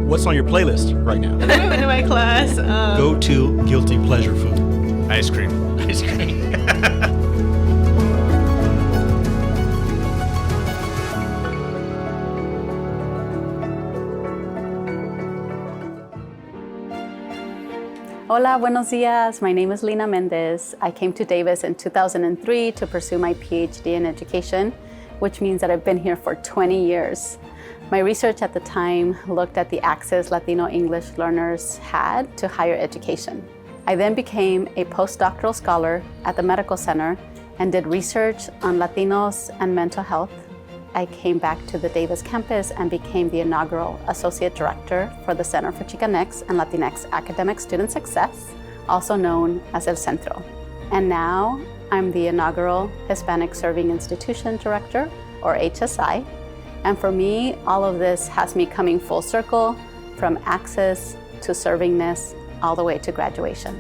What's on your playlist right now? In my class. Go to guilty pleasure food. Ice cream. Ice cream. Hola, buenos días. My name is Lina Mendez. I came to Davis in 2003 to pursue my PhD in education, which means that I've been here for 20 years. My research at the time looked at the access Latino English learners had to higher education. I then became a postdoctoral scholar at the medical center and did research on Latinos and mental health. I came back to the Davis campus and became the inaugural Associate Director for the Center for Chicanx and Latinx Academic Student Success, also known as El Centro. And now I'm the inaugural Hispanic-Serving Institution Director, or HSI. And for me, all of this has me coming full circle from access to servingness all the way to graduation.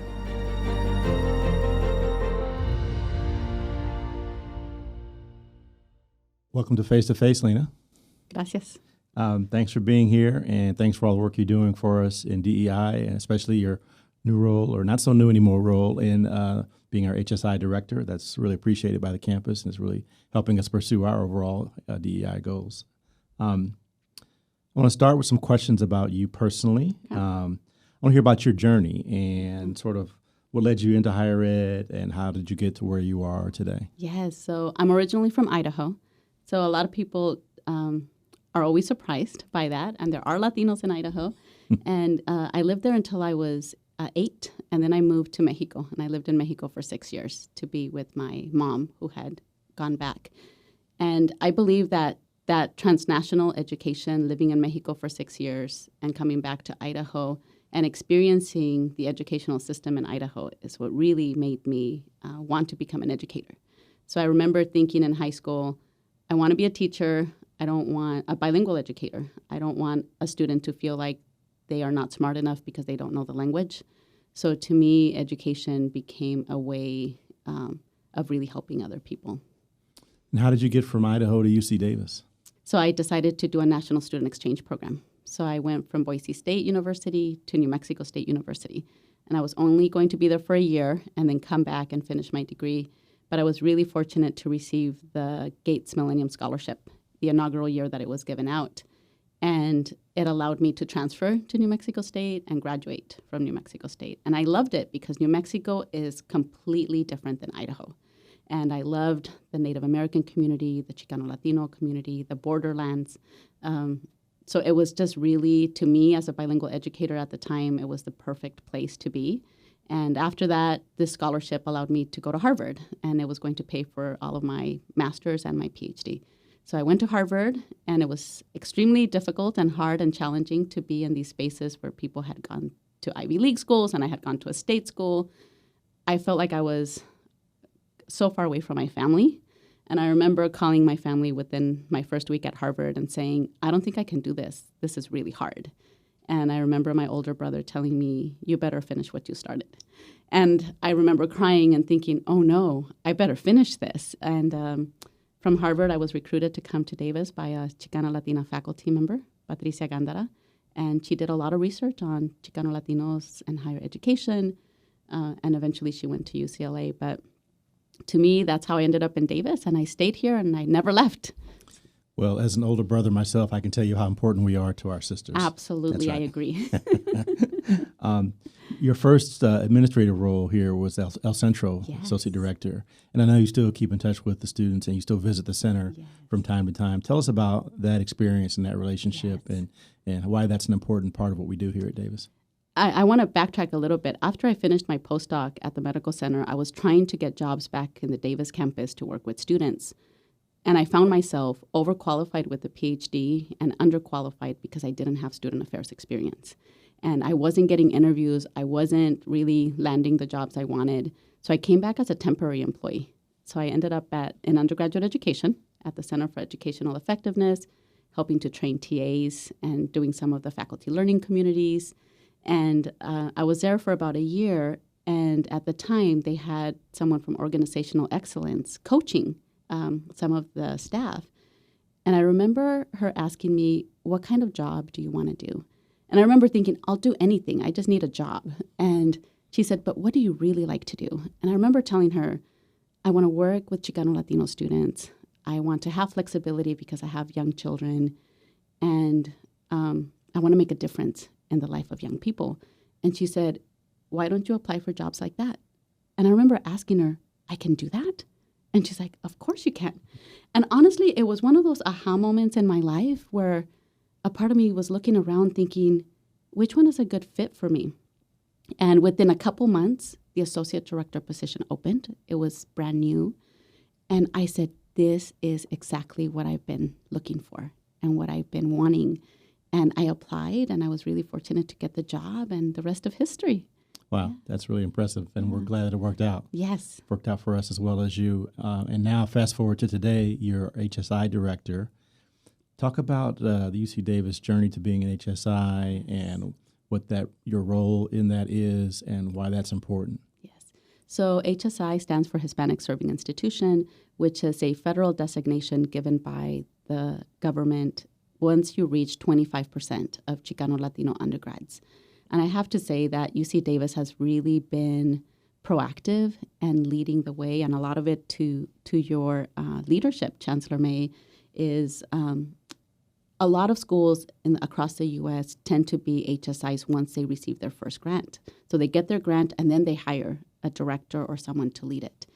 Welcome to Face to Face, Lina. Gracias. Thanks for being here, and thanks for all the work you're doing for us in DEI, and especially your new role, or not so new anymore, role in being our HSI director. That's really appreciated by the campus, and it's really helping us pursue our overall DEI goals. I want to start with some questions about you personally. I want to hear about your journey and sort of what led you into higher ed, and how did you get to where you are today? Yes, so I'm originally from Idaho. So a lot of people are always surprised by that, and there are Latinos in Idaho. And I lived there until I was 8, and then I moved to Mexico, and I lived in Mexico for 6 years to be with my mom, who had gone back. And I believe that transnational education, living in Mexico for 6 years and coming back to Idaho and experiencing the educational system in Idaho is what really made me want to become an educator. So I remember thinking in high school, I want to be a teacher. I don't want a bilingual educator. I don't want a student to feel like they are not smart enough because they don't know the language. So to me, education became a way of really helping other people. And how did you get from Idaho to UC Davis? So I decided to do a national student exchange program. So I went from Boise State University to New Mexico State University. And I was only going to be there for a year and then come back and finish my degree. But I was really fortunate to receive the Gates Millennium Scholarship, the inaugural year that it was given out. And it allowed me to transfer to New Mexico State and graduate from New Mexico State. And I loved it because New Mexico is completely different than Idaho. And I loved the Native American community, the Chicano Latino community, the borderlands. So it was just really, to me, as a bilingual educator at the time, it was the perfect place to be. And after that, this scholarship allowed me to go to Harvard, and it was going to pay for all of my master's and my PhD. So I went to Harvard, and it was extremely difficult and hard and challenging to be in these spaces where people had gone to Ivy League schools, and I had gone to a state school. I felt like I was so far away from my family. And I remember calling my family within my first week at Harvard and saying, I don't think I can do this. This is really hard. And I remember my older brother telling me, you better finish what you started. And I remember crying and thinking, oh no, I better finish this. And from Harvard, I was recruited to come to Davis by a Chicana Latina faculty member, Patricia Gándara. And she did a lot of research on Chicano Latinos and higher education. And eventually she went to UCLA. But to me, that's how I ended up in Davis. And I stayed here and I never left. Well, as an older brother myself, I can tell you how important we are to our sisters. Absolutely, right. I agree. Your first administrative role here was El Centro Associate Director. And I know you still keep in touch with the students and you still visit the center from time to time. Tell us about that experience and that relationship and why that's an important part of what we do here at Davis. I want to backtrack a little bit. After I finished my postdoc at the medical center, I was trying to get jobs back in the Davis campus to work with students. And I found myself overqualified with a PhD and underqualified because I didn't have student affairs experience. And I wasn't getting interviews. I wasn't really landing the jobs I wanted. So I came back as a temporary employee. So I ended up in undergraduate education at the Center for Educational Effectiveness, helping to train TAs and doing some of the faculty learning communities. And I was there for about a year. And at the time, they had someone from Organizational Excellence coaching some of the staff. And I remember her asking me, what kind of job do you want to do? And I remember thinking, I'll do anything. I just need a job. And she said, but what do you really like to do? And I remember telling her, I want to work with Chicano Latino students. I want to have flexibility because I have young children. And I want to make a difference in the life of young people. And she said, why don't you apply for jobs like that? And I remember asking her, I can do that? And she's like, of course you can. And honestly, it was one of those aha moments in my life where a part of me was looking around thinking, which one is a good fit for me? And within a couple months, the associate director position opened. It was brand new. And I said, this is exactly what I've been looking for and what I've been wanting. And I applied, and I was really fortunate to get the job, and the rest of history. Wow, that's really impressive, and we're glad that it worked out. Yes. Worked out for us as well as you. And now, fast forward to today, you're HSI director. Talk about the UC Davis journey to being an HSI and what your role in that is and why that's important. Yes. So HSI stands for Hispanic-Serving Institution, which is a federal designation given by the government once you reach 25% of Chicano Latino undergrads. And I have to say that UC Davis has really been proactive and leading the way, and a lot of it to your leadership, Chancellor May, is a lot of schools across the U.S. tend to be HSIs once they receive their first grant. So they get their grant, and then they hire a director or someone to lead it.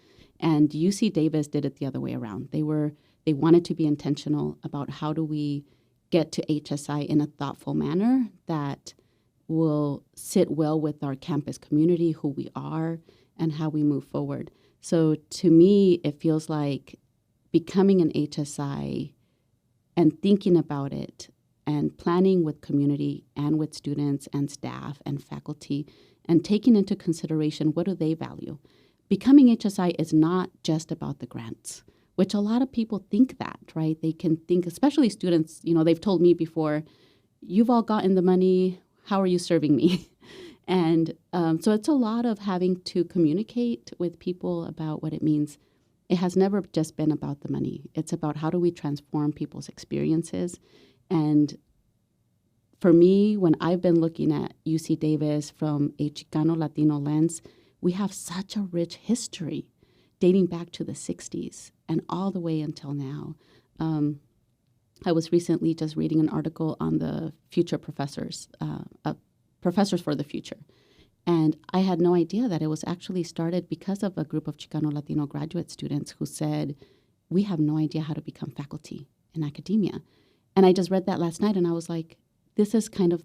And UC Davis did it the other way around. They wanted to be intentional about how do we get to HSI in a thoughtful manner that will sit well with our campus community, who we are, and how we move forward. So to me, it feels like becoming an HSI and thinking about it and planning with community and with students and staff and faculty and taking into consideration what do they value. Becoming HSI is not just about the grants, which a lot of people think that, right? They can think, especially students, they've told me before, you've all gotten the money, how are you serving me? And so it's a lot of having to communicate with people about what it means. It has never just been about the money. It's about how do we transform people's experiences. And for me, when I've been looking at UC Davis from a Chicano Latino lens, we have such a rich history dating back to the 60s and all the way until now. I was recently just reading an article on the future professors, Professors for the Future. And I had no idea that it was actually started because of a group of Chicano Latino graduate students who said, we have no idea how to become faculty in academia. And I just read that last night, and I was like, this is kind of,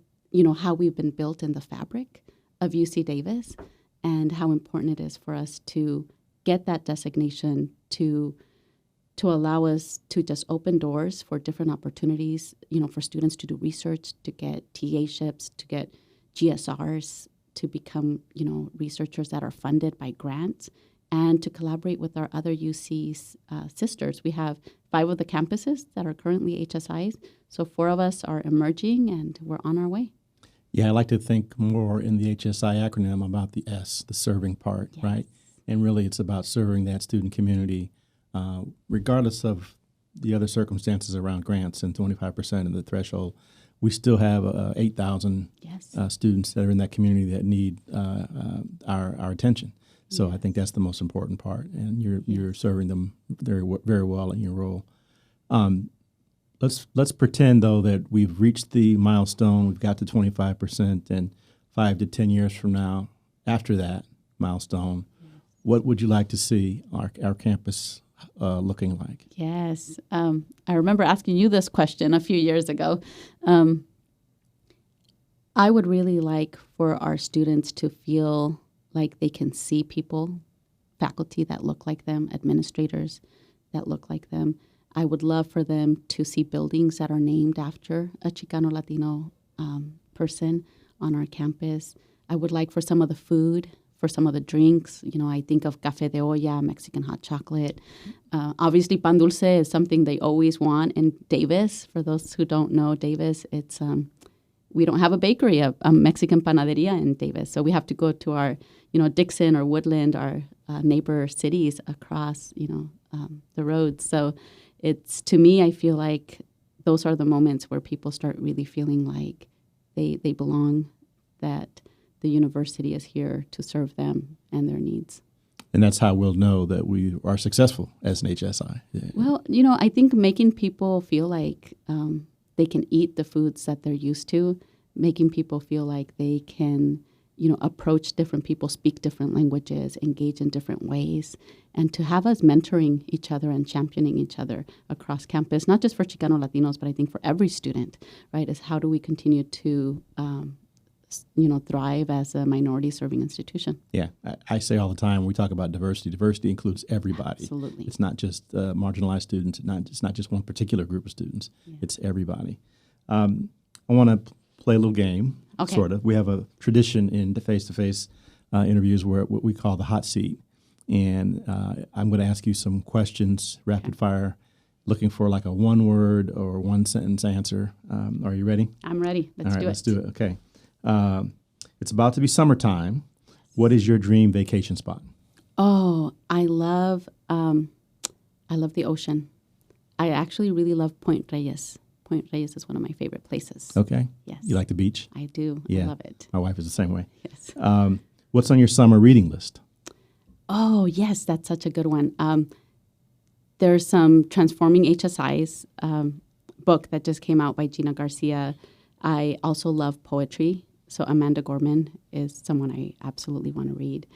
how we've been built in the fabric of UC Davis and how important it is for us to get that designation to allow us to just open doors for different opportunities, for students to do research, to get TA-ships, to get GSRs, to become, researchers that are funded by grants, and to collaborate with our other UC sisters. We have 5 of the campuses that are currently HSIs, so 4 of us are emerging, and we're on our way. Yeah, I like to think more in the HSI acronym about the S, the serving part, yes. Right? And really it's about serving that student community, regardless of the other circumstances around grants and 25% of the threshold. We still have 8,000 yes. Students that are in that community that need our attention. So yes. I think that's the most important part, and you're serving them very very well in your role. Let's pretend though that we've reached the milestone. We've got to 25%, and 5 to 10 years from now, after that milestone, yes. What would you like to see our campus looking like? Yes. I remember asking you this question a few years ago. I would really like for our students to feel like they can see people, faculty that look like them, administrators that look like them. I would love for them to see buildings that are named after a Chicano Latino person on our campus. I would like for some of the food, for some of the drinks. I think of café de olla, Mexican hot chocolate. Obviously, pan dulce is something they always want in Davis. For those who don't know Davis, it's we don't have a bakery, a Mexican panaderia in Davis. So we have to go to our, Dixon or Woodland, our neighbor cities across, the roads. So it's, to me, I feel like those are the moments where people start really feeling like they belong, that the university is here to serve them and their needs. And that's how we'll know that we are successful as an HSI. Yeah. Well, I think making people feel like they can eat the foods that they're used to, making people feel like they can, approach different people, speak different languages, engage in different ways, and to have us mentoring each other and championing each other across campus, not just for Chicano Latinos, but I think for every student, right, is how do we continue to thrive as a minority-serving institution. Yeah, I say all the time when we talk about diversity, diversity includes everybody. Absolutely. It's not just marginalized students. It's not just one particular group of students. Yeah. It's everybody. I want to play a little game, sort of. We have a tradition in the face-to-face interviews where what we call the hot seat. And I'm going to ask you some questions, rapid fire, looking for like a one-word or one-sentence answer. Are you ready? I'm ready. Let's do it. Let's do it. Okay. It's about to be summertime. What is your dream vacation spot? Oh, I love the ocean. I actually really love Point Reyes. Point Reyes is one of my favorite places. Okay. Yes. You like the beach? I do. Yeah. I love it. My wife is the same way. Yes. What's on your summer reading list? Oh, yes, that's such a good one. There's some Transforming HSI's book that just came out by Gina Garcia. I also love poetry. So Amanda Gorman is someone I absolutely want to read.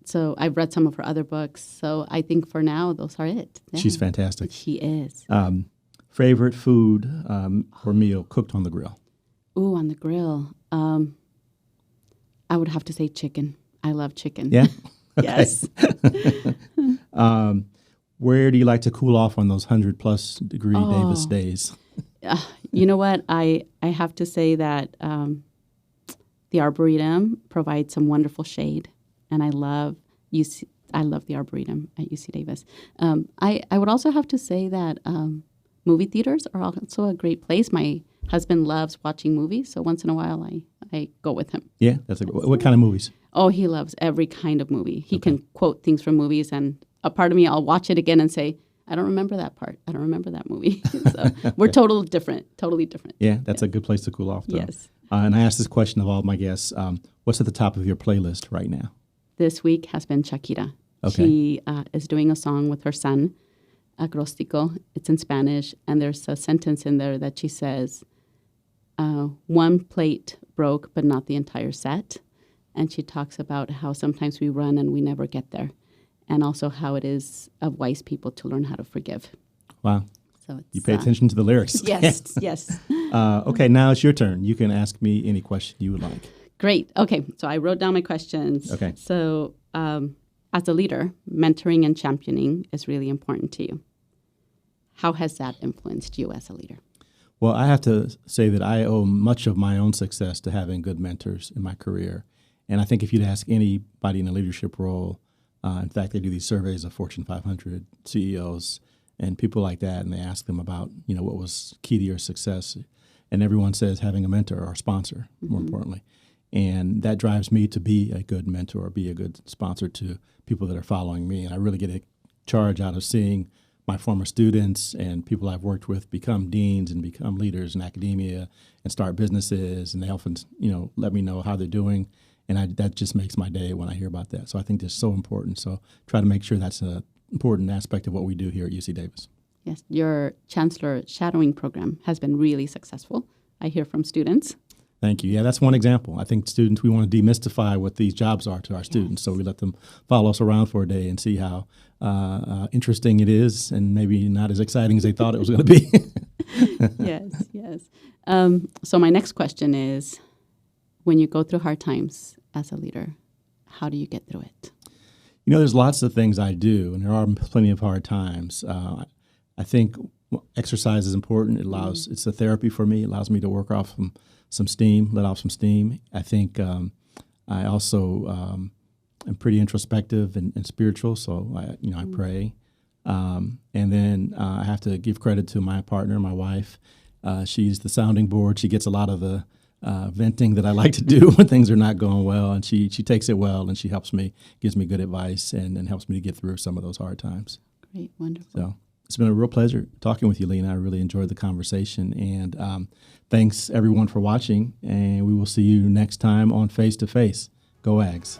So I've read some of her other books. So I think for now, those are it. Yeah. She's fantastic. She is. Favorite food or meal cooked on the grill? Ooh, on the grill. I would have to say chicken. I love chicken. Yeah? Yes. Where do you like to cool off on those 100-plus degree Davis days? You know what? I have to say that the Arboretum provides some wonderful shade, and I love the Arboretum at UC Davis. I would also have to say that movie theaters are also a great place. My husband loves watching movies, so once in a while I go with him. Yeah, what kind of movies? Oh, he loves every kind of movie. He can quote things from movies, and a part of me, I'll watch it again and say, I don't remember that part. I don't remember that movie. So we're totally different. Yeah, that's a good place to cool off, though. Yes. And I ask this question of all of my guests. What's at the top of your playlist right now? This week has been Shakira. Okay. She is doing a song with her son, Acróstico. It's in Spanish, and there's a sentence in there that she says, one plate broke, but not the entire set. And she talks about how sometimes we run and we never get there. And also how it is of wise people to learn how to forgive. Wow. So it's, you pay attention to the lyrics. Yes, yes. Okay, now it's your turn. You can ask me any question you would like. Great. Okay, so I wrote down my questions. Okay. So as a leader, mentoring and championing is really important to you. How has that influenced you as a leader? Well, I have to say that I owe much of my own success to having good mentors in my career. And I think if you'd ask anybody in a leadership role, in fact, they do these surveys of Fortune 500 CEOs and people like that, and they ask them about, what was key to your success. And everyone says having a mentor or a sponsor, more importantly. And that drives me to be a good mentor, be a good sponsor to people that are following me. And I really get a charge out of seeing my former students and people I've worked with become deans and become leaders in academia and start businesses. And they often, let me know how they're doing. And that just makes my day when I hear about that. So I think that's so important. So try to make sure that's an important aspect of what we do here at UC Davis. Yes, your Chancellor shadowing program has been really successful. I hear from students. Thank you. Yeah, that's one example. I think students, we want to demystify what these jobs are to our students. So we let them follow us around for a day and see how interesting it is and maybe not as exciting as they thought it was going to be. Yes. So my next question is, when you go through hard times as a leader, how do you get through it? There's lots of things I do, and there are plenty of hard times. I think exercise is important. It's a therapy for me. It allows me to work off some steam, let off some steam. I think I also am pretty introspective and spiritual, so I pray. And then I have to give credit to my partner, my wife. She's the sounding board. She gets a lot of the venting that I like to do when things are not going well, and she takes it well, and she helps me, gives me good advice, and helps me to get through some of those hard times. Great, wonderful. So It's been a real pleasure talking with you, Lina. I really enjoyed the conversation. And thanks, everyone, for watching. And we will see you next time on Face to Face. Go Ags.